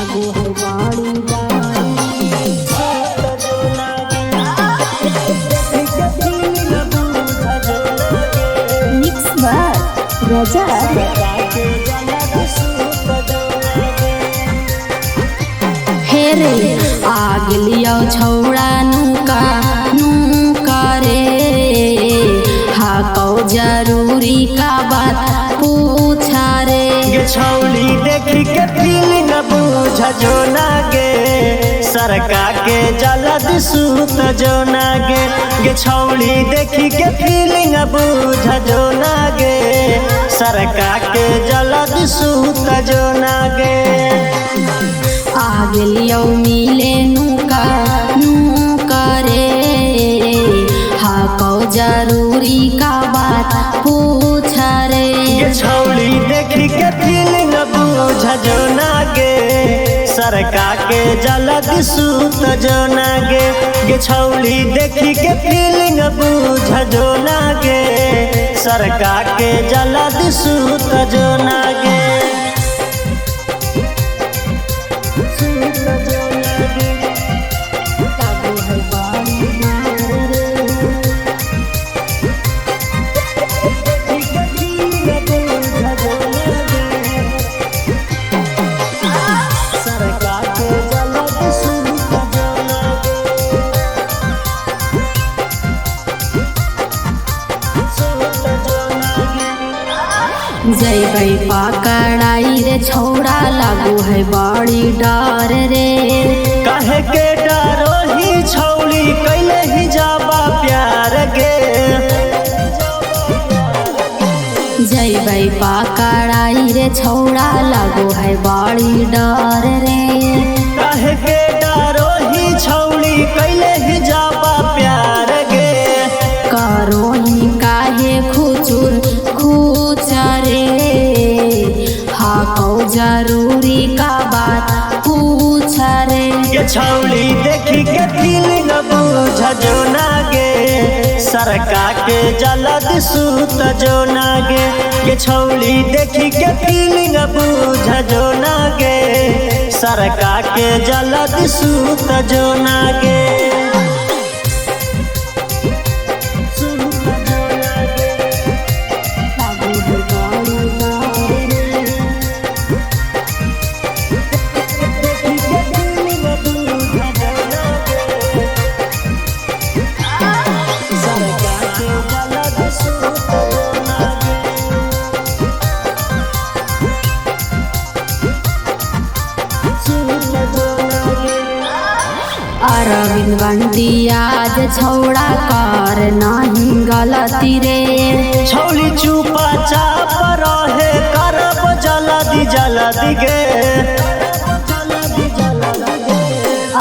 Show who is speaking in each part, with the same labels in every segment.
Speaker 1: लागो है बाड़ी मिक्स बार राजा हे रे आग लियो छौड़ा नुका रे हा कौ जरूरी का बात पूछा रे
Speaker 2: छौली देखी के फीलिंग बूझ जो ना गे सरका के जलद सूत जो ना गे छौली देखी के फीलिंग बूझ जो ना गे सरका के जलद सूत जो ना गे
Speaker 1: आग लियो मिले नुका रे हा कौ जरूरी का बात पूछा रे
Speaker 2: छौली देखी के फीलिंग बूझ जो ना गे सरका के जलद सूत जो ना गे छौली देखी के फीलिंग बूझ जो ना गे सरका के जलद सूत जो ना गे
Speaker 1: जैबै पकड़ाई रे छौड़ा लागू है बड़ी डर रे
Speaker 2: काहे के डरो ही छौली कैले ही जाबा प्यार गे
Speaker 1: जैबै पकड़ाई रे छौड़ा लागू है बड़ी डर रे
Speaker 2: काहे के डरो ही छौली कैले ही जाबा प्यार गे
Speaker 1: करो ही काहे खुचुर रे हा कौ जरूरी का बात पूछ रे
Speaker 2: छौली देखी के फीलिंग बूझ जो ना गे सरका के जलद सूत जो ना गे छौली देखी के फीलिंग बूझ जो ना गे सरका के जलद सूत जो ना गे
Speaker 1: अरविंद बंटी आज छौड़ा कर नहीं गलती रे
Speaker 2: छौली चुपा चाप रहे करब जल्दी गे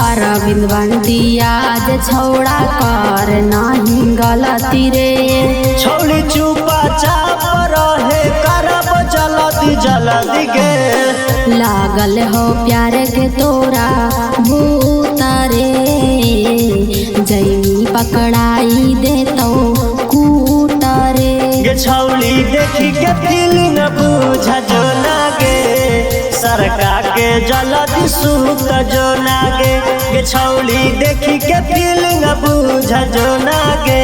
Speaker 1: अरविंद बंटी आज छौड़ा कर नहीं गलती रे
Speaker 2: छौली चुपा चाप रहे करब जल्दी गे
Speaker 1: लागल हो प्यार के तोरा भूता रे जैमी पकड़ाई दे तो कूटा रे
Speaker 2: छौली देखी के फीलिंग बूझ जो ना गे सरका के जलद सूत जो ना गे छौली देखी के फीलिंग बूझ जो ना गे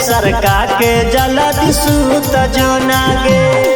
Speaker 2: सरका के जलद सूत जो ना गे।